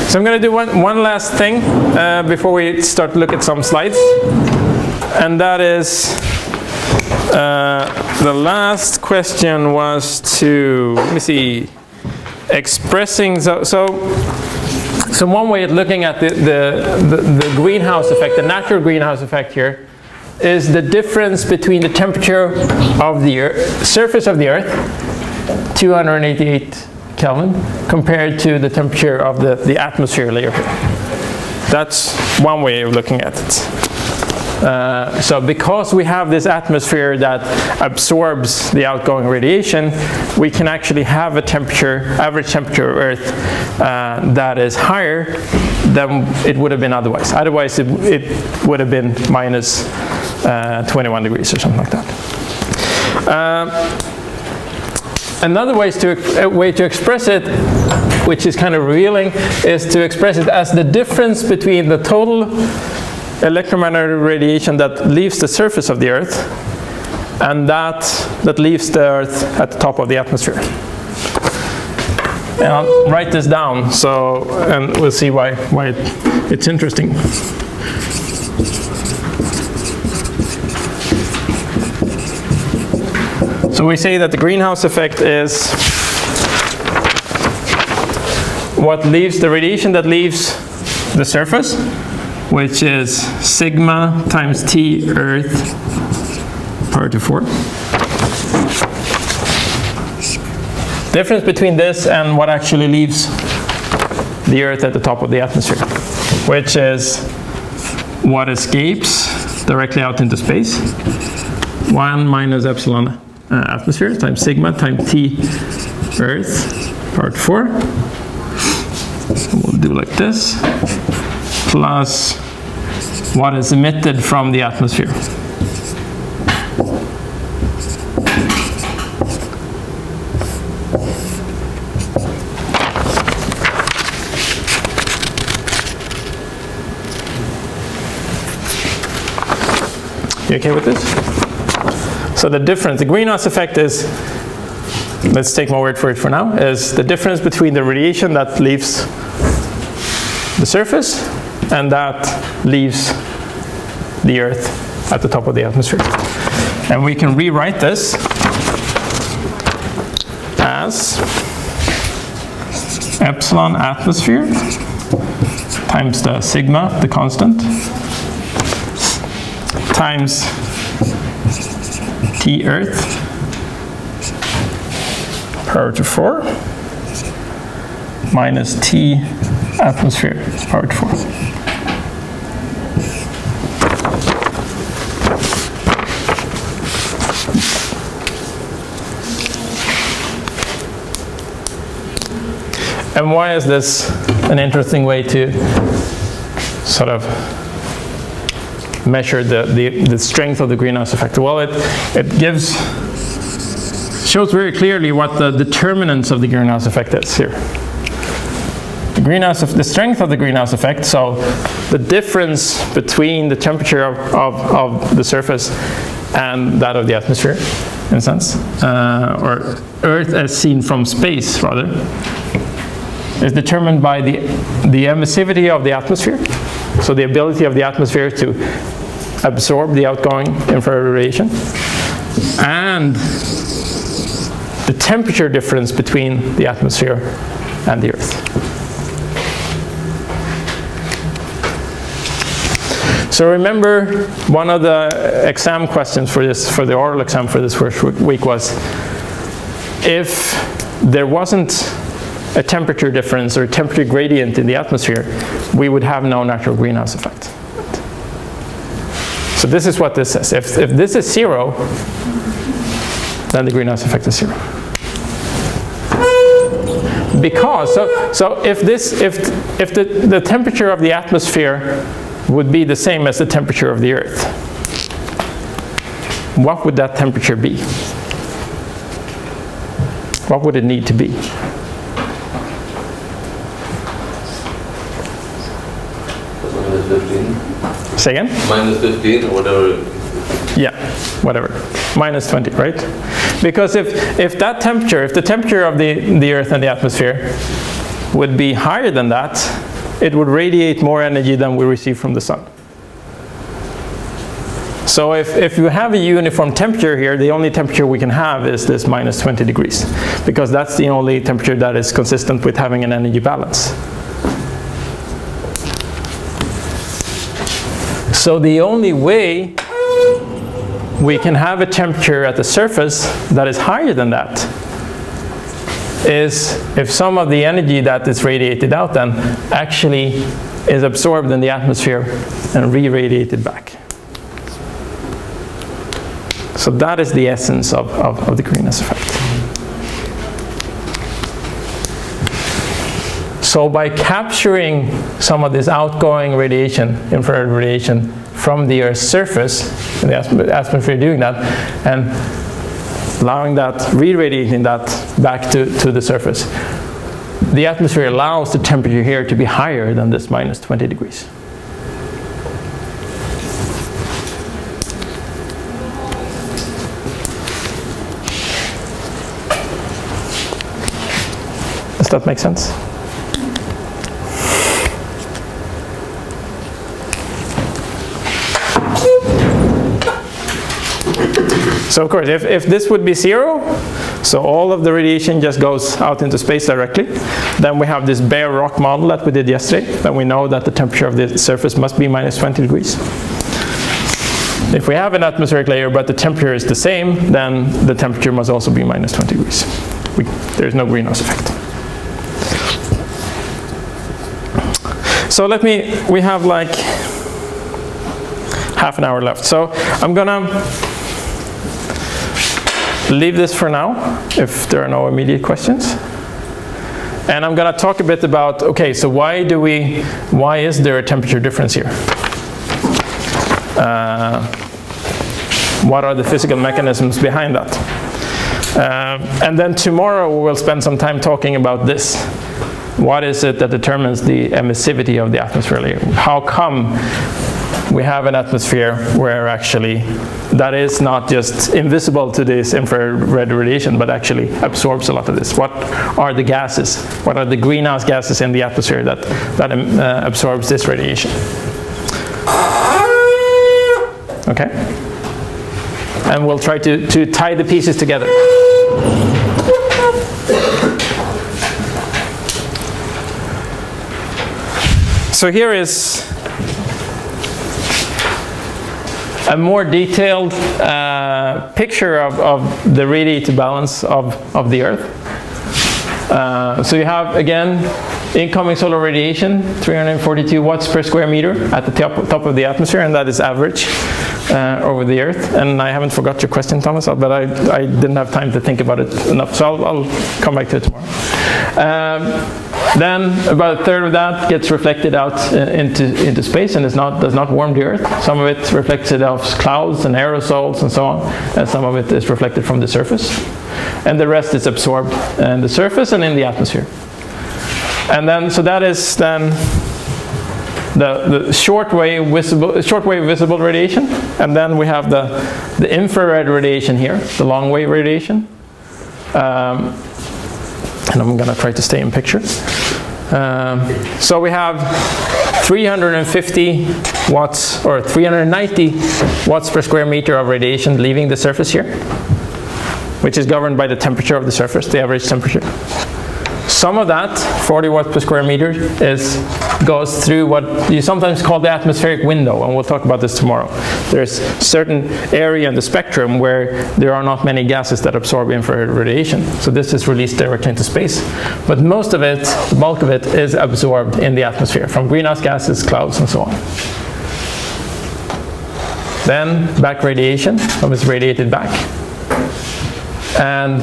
So I'm going to do one last thing before we start to look at some slides. And that is, the last question was to, let me see, expressing, so one way of looking at the greenhouse effect, the natural greenhouse effect here, is the difference between the temperature of the surface of the Earth, 288 Kelvin, compared to the temperature of the atmosphere layer here. That's one way of looking at it. So because we have this atmosphere that absorbs the outgoing radiation, we can actually have a temperature, average temperature of Earth, that is higher than it would have been otherwise. Otherwise, it would have been minus 21 degrees or something like that. Another way to express it, which is kind of revealing, is to express it as the difference between the total electromagnetic radiation that leaves the surface of the Earth and that leaves the Earth at the top of the atmosphere. And I'll write this down, and we'll see why it's interesting. So we say that the greenhouse effect is what leaves the radiation that leaves the surface, which is sigma times T Earth power to 4. Difference between this and what actually leaves the Earth at the top of the atmosphere, which is what escapes directly out into space. 1 minus epsilon atmosphere times sigma times T Earth power to 4. So we'll do like this. Plus what is emitted from the atmosphere. You okay with this? So the difference, the greenhouse effect is, let's take my word for it for now, is the difference between the radiation that leaves the surface and that leaves the Earth at the top of the atmosphere. And we can rewrite this as epsilon atmosphere times the sigma, the constant, times T Earth power to 4 minus T atmosphere power to 4. And why is this an interesting way to sort of measure the strength of the greenhouse effect? Well, it shows very clearly what the determinants of the greenhouse effect is here. The strength of the greenhouse effect, so the difference between the temperature of the surface and that of the atmosphere, in a sense, or Earth as seen from space, rather, is determined by the emissivity of the atmosphere, so the ability of the atmosphere to absorb the outgoing infrared radiation, and the temperature difference between the atmosphere and the Earth. So remember, one of the exam questions for the oral exam for this first week was, if there wasn't a temperature difference or a temperature gradient in the atmosphere, we would have no natural greenhouse effect. So this is what this says. If this is 0, then the greenhouse effect is 0. Because so if the temperature of the atmosphere would be the same as the temperature of the Earth, what would that temperature be? What would it need to be? Minus 15. Say again? Minus 15 or whatever. Yeah, whatever. Minus 20, right? Because if the temperature of the Earth and the atmosphere would be higher than that, it would radiate more energy than we receive from the sun. So if you have a uniform temperature here, the only temperature we can have is this minus 20 degrees, because that's the only temperature that is consistent with having an energy balance. So the only way we can have a temperature at the surface that is higher than that is if some of the energy that is radiated out then actually is absorbed in the atmosphere and re-radiated back. So that is the essence of the greenhouse effect. So by capturing some of this outgoing radiation, infrared radiation, from the Earth's surface, and the atmosphere doing that, and allowing that, re-radiating that back to the surface, the atmosphere allows the temperature here to be higher than this minus 20 degrees. Does that make sense? So of course, if this would be 0, so all of the radiation just goes out into space directly, then we have this bare rock model that we did yesterday, then we know that the temperature of the surface must be minus 20 degrees. If we have an atmospheric layer but the temperature is the same, then the temperature must also be minus 20 degrees. There's no greenhouse effect. So we have like half an hour left. So I'm gonna leave this for now, if there are no immediate questions. And I'm gonna talk a bit about, okay, so why is there a temperature difference here? What are the physical mechanisms behind that? And then tomorrow we will spend some time talking about this. What is it that determines the emissivity of the atmosphere layer? How come we have an atmosphere where actually that is not just invisible to this infrared radiation, but actually absorbs a lot of this? What are the gases? What are the greenhouse gases in the atmosphere that absorbs this radiation? Okay? And we'll try to tie the pieces together. So here is a more detailed picture of the radiative balance of the Earth. So you have, again, incoming solar radiation, 342 watts per square meter at the top of the atmosphere, and that is average over the Earth. And I haven't forgot your question, Thomas, but I didn't have time to think about it enough, so I'll come back to it tomorrow. Then about a third of that gets reflected out into space and does not warm the Earth. Some of it reflects it off clouds and aerosols and so on, and some of it is reflected from the surface. And the rest is absorbed in the surface and in the atmosphere. And then, so that is then the shortwave visible radiation, and then we have the infrared radiation here, the long wave radiation. And I'm going to try to stay in picture. So we have 350 watts or 390 watts per square meter of radiation leaving the surface here, which is governed by the temperature of the surface, the average temperature. Some of that, 40 watts per square meter, goes through what you sometimes call the atmospheric window, and we'll talk about this tomorrow. There's certain area in the spectrum where there are not many gases that absorb infrared radiation, so this is released directly into space. But most of it, the bulk of it, is absorbed in the atmosphere from greenhouse gases, clouds, and so on. Then back radiation, some is radiated back, and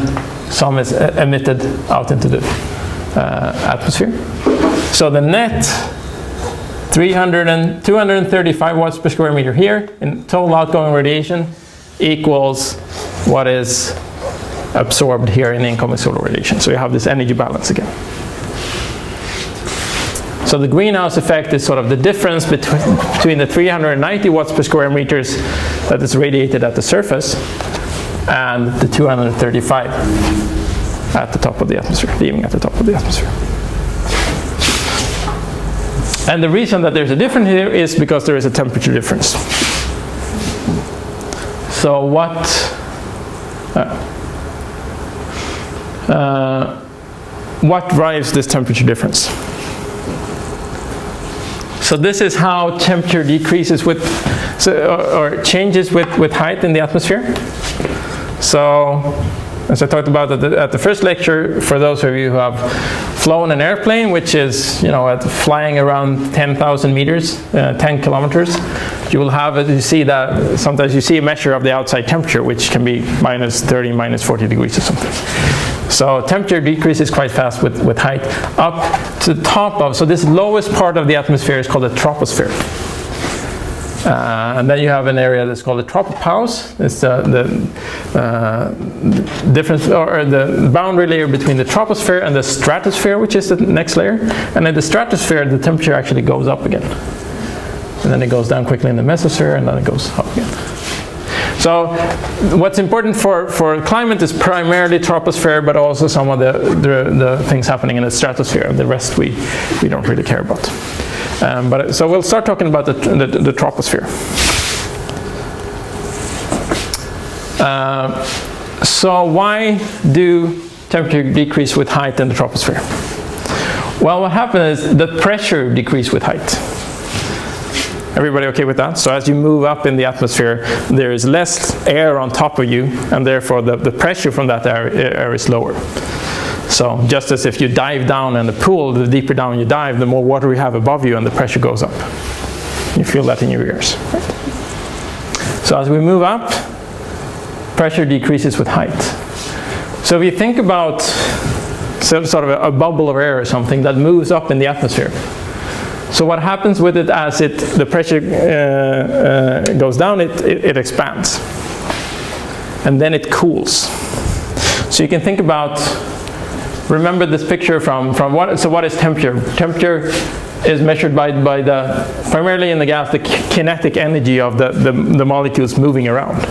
some is emitted out into the atmosphere. So the net 235 watts per square meter here in total outgoing radiation equals what is absorbed here in incoming solar radiation. So you have this energy balance again. So the greenhouse effect is sort of the difference between the 390 watts per square meters that is radiated at the surface and the 235 at the top of the atmosphere, leaving at the top of the atmosphere. And the reason that there's a difference here is because there is a temperature difference. So what drives this temperature difference? So this is how temperature decreases with, or changes with height in the atmosphere. So, as I talked about at the first lecture, for those of you who have flown an airplane, which is, flying around 10,000 meters, 10 kilometers, you will have it, you see that sometimes you see a measure of the outside temperature, which can be minus 30, minus 40 degrees or something. So temperature decreases quite fast with height up to the top of, so this lowest part of the atmosphere is called the troposphere. And then you have an area that's called the tropopause. It's the difference, or the boundary layer between the troposphere and the stratosphere, which is the next layer. And in the stratosphere, the temperature actually goes up again. And then it goes down quickly in the mesosphere, and then it goes up again. So what's important for climate is primarily troposphere, but also some of the things happening in the stratosphere. The rest we don't really care about. So we'll start talking about the troposphere. So why do temperature decrease with height in the troposphere? Well, what happens is the pressure decreases with height. Everybody okay with that? So as you move up in the atmosphere, there is less air on top of you, and therefore the pressure from that air is lower. So just as if you dive down in the pool, the deeper down you dive, the more water you have above you and the pressure goes up. You feel that in your ears. Right? So as we move up, pressure decreases with height. So if you think about sort of a bubble of air or something that moves up in the atmosphere. So what happens with it as the pressure goes down, it expands. And then it cools. So you can think about, remember this picture from what, so what is temperature? Temperature is measured by primarily in the gas, the kinetic energy of the molecules moving around.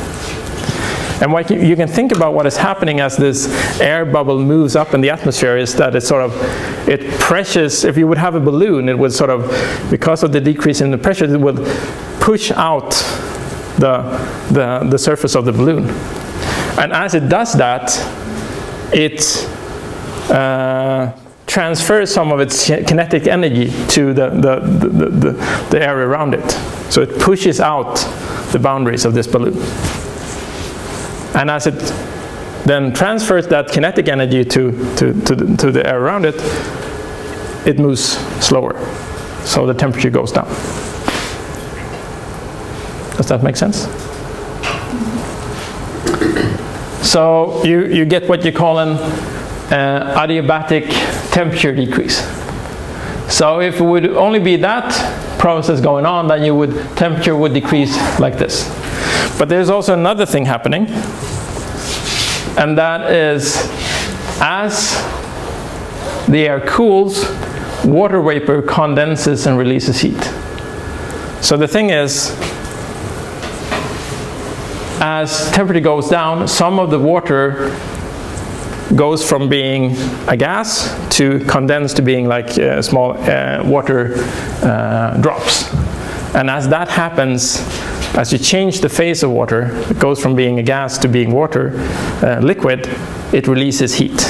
And what you can think about what is happening as this air bubble moves up in the atmosphere is that it presses, if you would have a balloon, it would sort of, because of the decrease in the pressure, it would push out the surface of the balloon. And as it does that, it transfers some of its kinetic energy to the area around it. So it pushes out the boundaries of this balloon. And as it then transfers that kinetic energy to the air around it, it moves slower. So the temperature goes down. Does that make sense? So you get what you call an adiabatic temperature decrease. So if it would only be that process going on, then temperature would decrease like this. But there's also another thing happening, and that is as the air cools, water vapor condenses and releases heat. So the thing is, as temperature goes down, some of the water goes from being a gas to condense to being like small water drops. And as that happens, as you change the phase of water, it goes from being a gas to being water, liquid, it releases heat.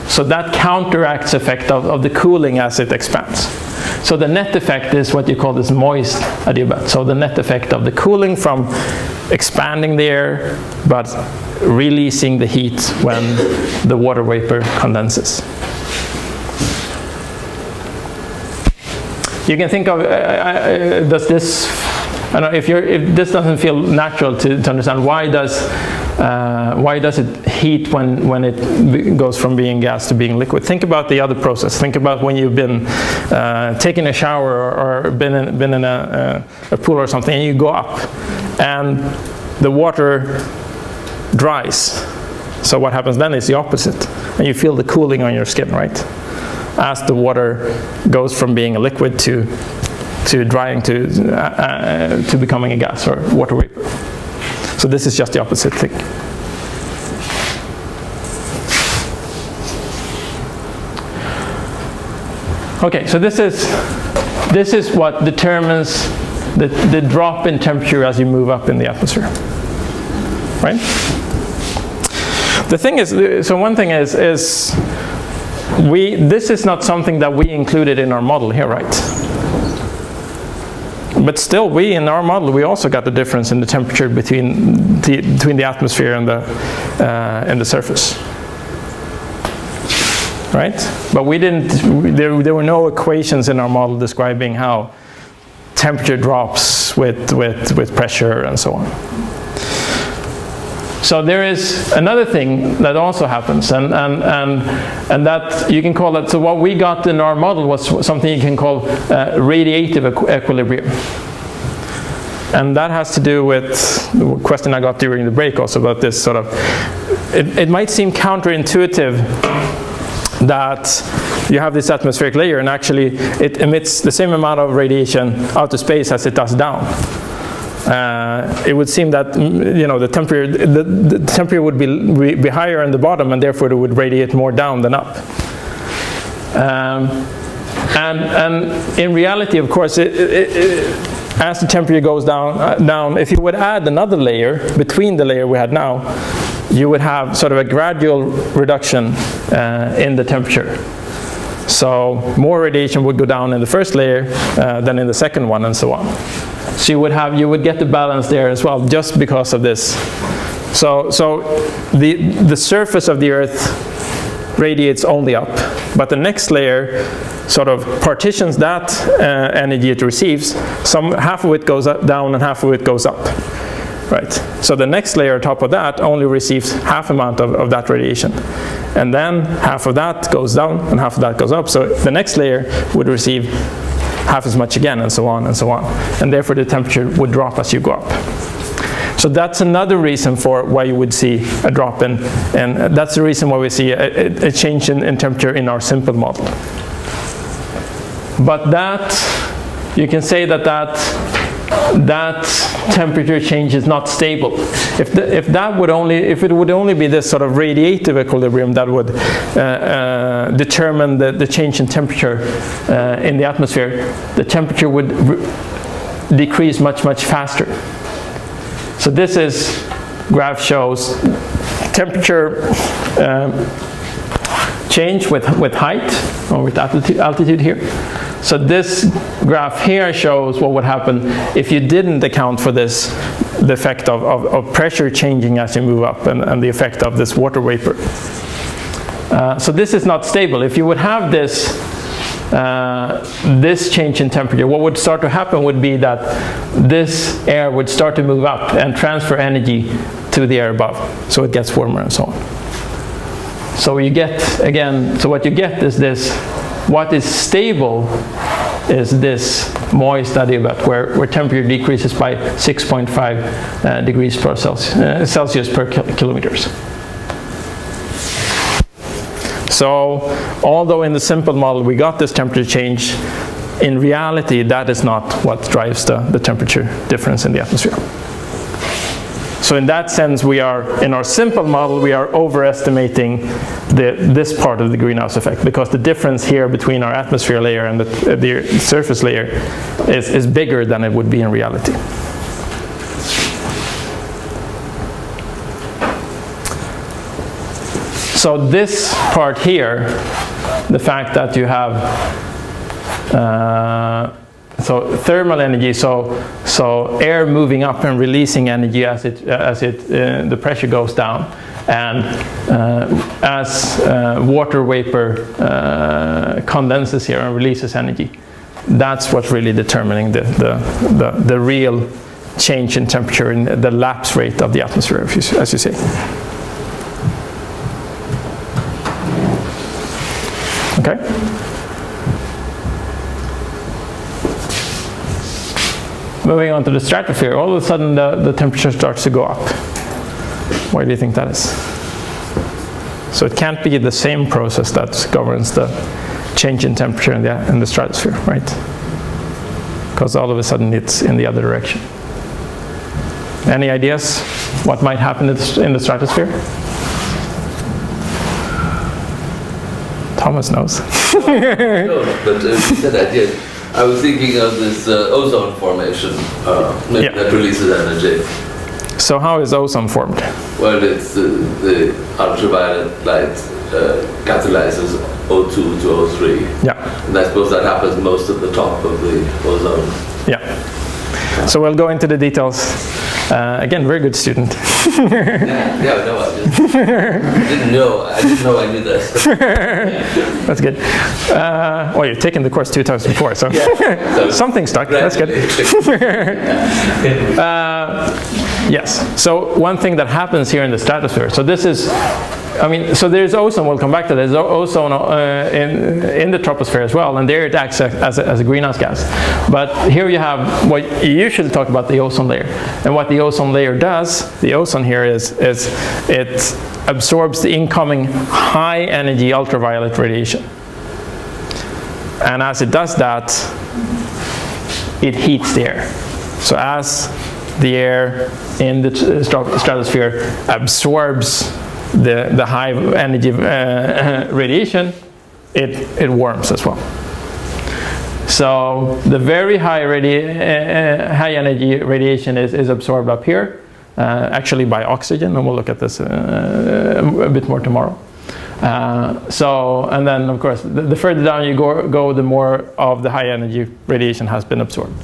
So that counteracts the effect of the cooling as it expands. So the net effect is what you call this moist adiabat. So the net effect of the cooling from expanding the air, but releasing the heat when the water vapor condenses. You can think of, does this, I don't know, if this doesn't feel natural to understand, why does it heat when it goes from being gas to being liquid? Think about the other process. Think about when you've been taking a shower or been in a pool or something, and you go up and the water dries. So what happens then is the opposite, and you feel the cooling on your skin, right? As the water goes from being a liquid to drying to becoming a gas or water vapor. So this is just the opposite thing. Okay, so this is what determines the drop in temperature as you move up in the atmosphere, right? The thing is, so one thing is this is not something that we included in our model here, right? But still, in our model, we also got the difference in the temperature between the atmosphere and the surface, right? But we didn't. There were no equations in our model describing how temperature drops with pressure and so on. So there is another thing that also happens, and that you can call it. So what we got in our model was something you can call radiative equilibrium, and that has to do with the question I got during the break also about this sort of. It might seem counterintuitive that you have this atmospheric layer, and actually it emits the same amount of radiation out to space as it does down. It would seem that the temperature would be higher in the bottom, and therefore it would radiate more down than up. And in reality, of course, as the temperature goes down, if you would add another layer between the layer we had now, you would have sort of a gradual reduction in the temperature. So more radiation would go down in the first layer than in the second one, and so on. So you would get the balance there as well, just because of this. So the surface of the Earth radiates only up, but the next layer sort of partitions that energy it receives. Half of it goes down and half of it goes up, right? So the next layer on top of that only receives half amount of that radiation, and then half of that goes down and half of that goes up. So the next layer would receive half as much again, and so on and so on, and therefore the temperature would drop as you go up. So that's another reason for why you would see a drop in, and that's the reason why we see a change in temperature in our simple model. But that, you can say that temperature change is not stable. If it would only be this sort of radiative equilibrium that would determine the change in temperature in the atmosphere, the temperature would decrease much faster. So this graph shows temperature change with height, or with altitude here. So this graph here shows what would happen if you didn't account for the effect of pressure changing as you move up, and the effect of this water vapor. So this is not stable. If you would have this change in temperature, what would start to happen would be that this air would start to move up and transfer energy to the air above. So it gets warmer and so on. So you get, again, so what you get is this. What is stable is this moist adiabatic, where temperature decreases by 6.5 degrees per Celsius per kilometers. So although in the simple model we got this temperature change, in reality that is not what drives the temperature difference in the atmosphere. So in that sense, in our simple model, we are overestimating this part of the greenhouse effect, because the difference here between our atmosphere layer and the surface layer is bigger than it would be in reality. So this part here, the fact that you have so thermal energy, so air moving up and releasing energy as the pressure goes down, and as water vapor condenses here and releases energy. That's what's really determining the real change in temperature in the lapse rate of the atmosphere, as you say. Okay. Moving on to the stratosphere, all of a sudden the temperature starts to go up. Why do you think that is? So it can't be the same process that governs the change in temperature in the stratosphere, right? Because all of a sudden it's in the other direction. Any ideas what might happen in the stratosphere? Thomas knows. No, but you said I did. I was thinking of this ozone formation, maybe Yeah. that releases energy. So how is ozone formed? Well, it's the ultraviolet light catalyzes O2 to O3. Yeah. And I suppose that happens most at the top of the ozone. Yeah. So we'll go into the details. Again, very good student. Yeah, no, I didn't know. I didn't know I knew this. That's good. Well, you've taken the course 2 times before, so So something stuck. That's good. Yes. So one thing that happens here in the stratosphere. So this is, I mean, so there's ozone. We'll come back to this. There's ozone in the troposphere as well, and there it acts as a greenhouse gas. But here you have what you usually talk about, the ozone layer, and what the ozone layer does. The ozone here is it absorbs the incoming high energy ultraviolet radiation, and as it does that, it heats the air. So as the air in the stratosphere absorbs the high energy radiation, it warms as well. So the very high energy radiation is absorbed up here, actually by oxygen, and we'll look at this a bit more tomorrow. So, and then of course, the further down you go, the more of the high energy radiation has been absorbed.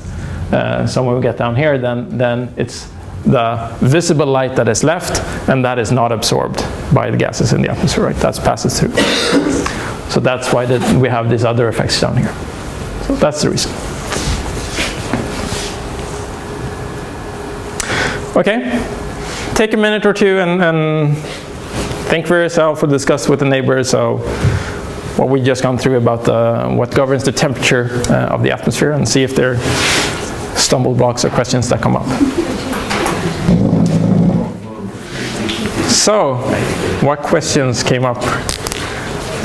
So when we get down here, then it's the visible light that is left, and that is not absorbed by the gases in the atmosphere, right? That passes through. So that's why we have these other effects down here. So that's the reason. Okay, take a minute or two and think for yourself or discuss with the neighbors. So what we just gone through about what governs the temperature of the atmosphere, and see if there are stumble blocks or questions that come up. So, what questions came up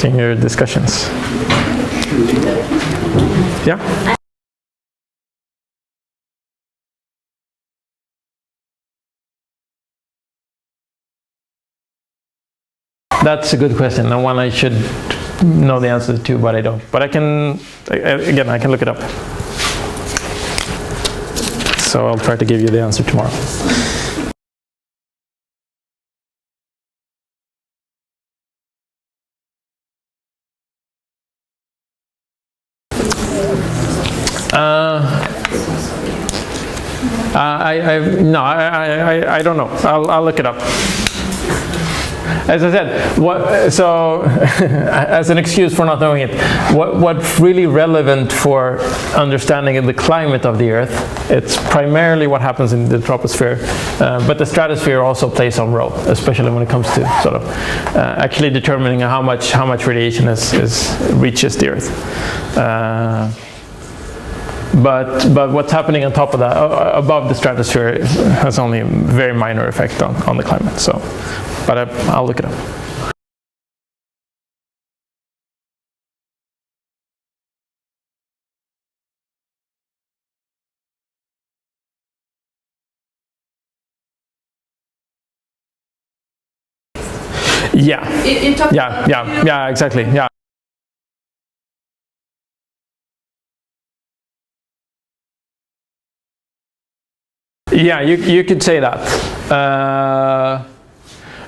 in your discussions? Yeah? That's a good question, and one I should know the answer to, but I don't. But I can, again, I can look it up. So I'll try to give you the answer tomorrow. I don't know. I'll look it up. As I said, as an excuse for not knowing it, what's really relevant for understanding the climate of the Earth, it's primarily what happens in the troposphere, but the stratosphere also plays some role, especially when it comes to sort of actually determining how much radiation reaches the Earth. But what's happening on top of that, above the stratosphere, has only a very minor effect on the climate. So, but I'll look it up. Yeah. Yeah, exactly. Yeah. Yeah, you could say that.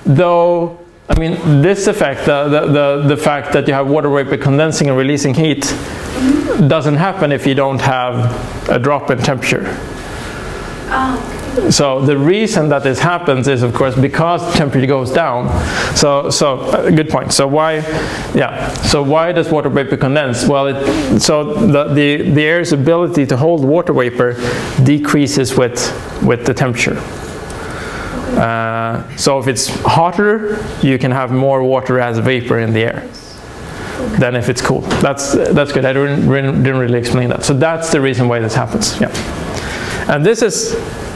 Though, I mean, this effect, the fact that you have water vapor condensing and releasing heat, doesn't happen if you don't have a drop in temperature. So the reason that this happens is, of course, because temperature goes down. So good point. So why does water vapor condense? Well, the air's ability to hold water vapor decreases with the temperature. So if it's hotter, you can have more water as vapor in the air than if it's cool. That's good. I didn't really explain that. So that's the reason why this happens. Yeah. And this is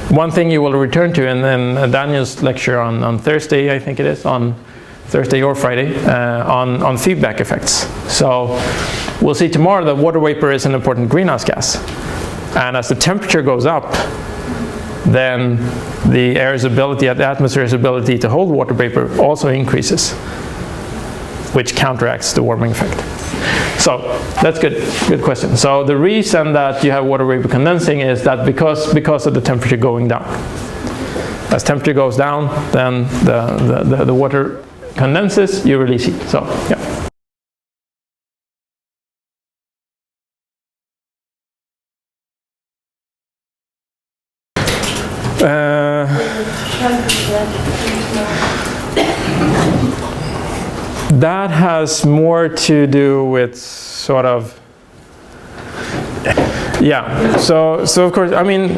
one thing you will return to in Daniel's lecture on Thursday, I think it is, on Thursday or Friday, on feedback effects. So we'll see tomorrow that water vapor is an important greenhouse gas. And as the temperature goes up, then the atmosphere's ability to hold water vapor also increases. which counteracts the warming effect. So that's good question. So the reason that you have water vapor condensing is that because of the temperature going down. As temperature goes down, then the water condenses, you release heat. So yeah. That has more to do with sort of, yeah. So of course, I mean,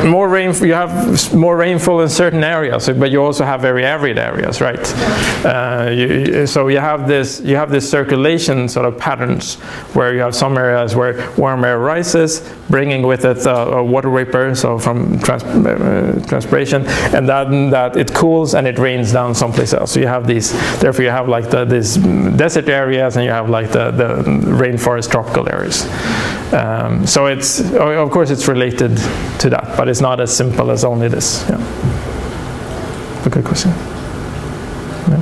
more rain. You have more rainfall in certain areas, but you also have very arid areas, right? So you have this circulation sort of patterns where you have some areas where warm air rises, bringing with it water vapor, so from transpiration, and then that it cools and it rains down someplace else. So you have these. Therefore, you have like these desert areas, and you have like the rainforest tropical areas. So it's, of course, it's related to that, but it's not as simple as only this. Yeah. A good question. Yeah.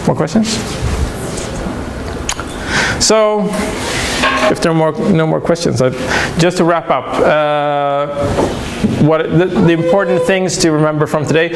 More questions? So, if there are no more questions, just to wrap up, what the important things to remember from today.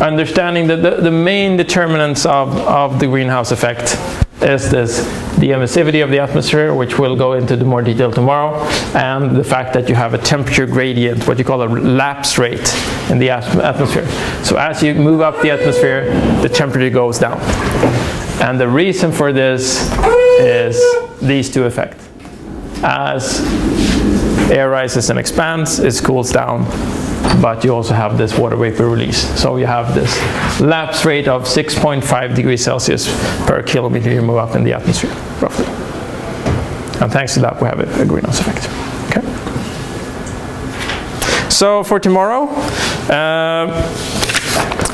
Understanding that the main determinants of the greenhouse effect is the emissivity of the atmosphere, which we'll go into the more detail tomorrow, and the fact that you have a temperature gradient, what you call a lapse rate in the atmosphere. So as you move up the atmosphere, the temperature goes down. And the reason for this is these two effects. As air rises and expands, it cools down, but you also have this water vapor release. So you have this lapse rate of 6.5 degrees Celsius per kilometer you move up in the atmosphere, roughly. And thanks to that, we have a greenhouse effect. Okay. So for tomorrow,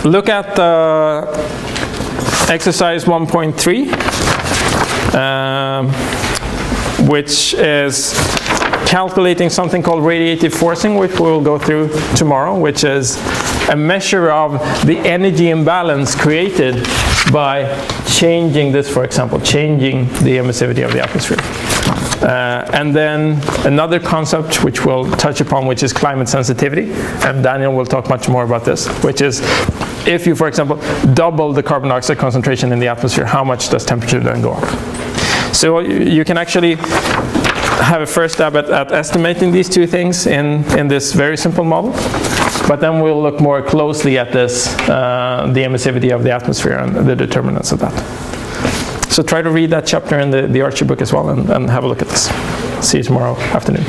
look at exercise 1.3, which is calculating something called radiative forcing, which we'll go through tomorrow, which is a measure of the energy imbalance created by changing this, for example, changing the emissivity of the atmosphere. And then another concept which we'll touch upon, which is climate sensitivity, and Daniel will talk much more about this, which is if you, for example, double the carbon dioxide concentration in the atmosphere, how much does temperature then go up? So you can actually have a first stab at estimating these two things in this very simple model, but then we'll look more closely at this, the emissivity of the atmosphere and the determinants of that. So try to read that chapter in the Archie book as well and have a look at this. See you tomorrow afternoon.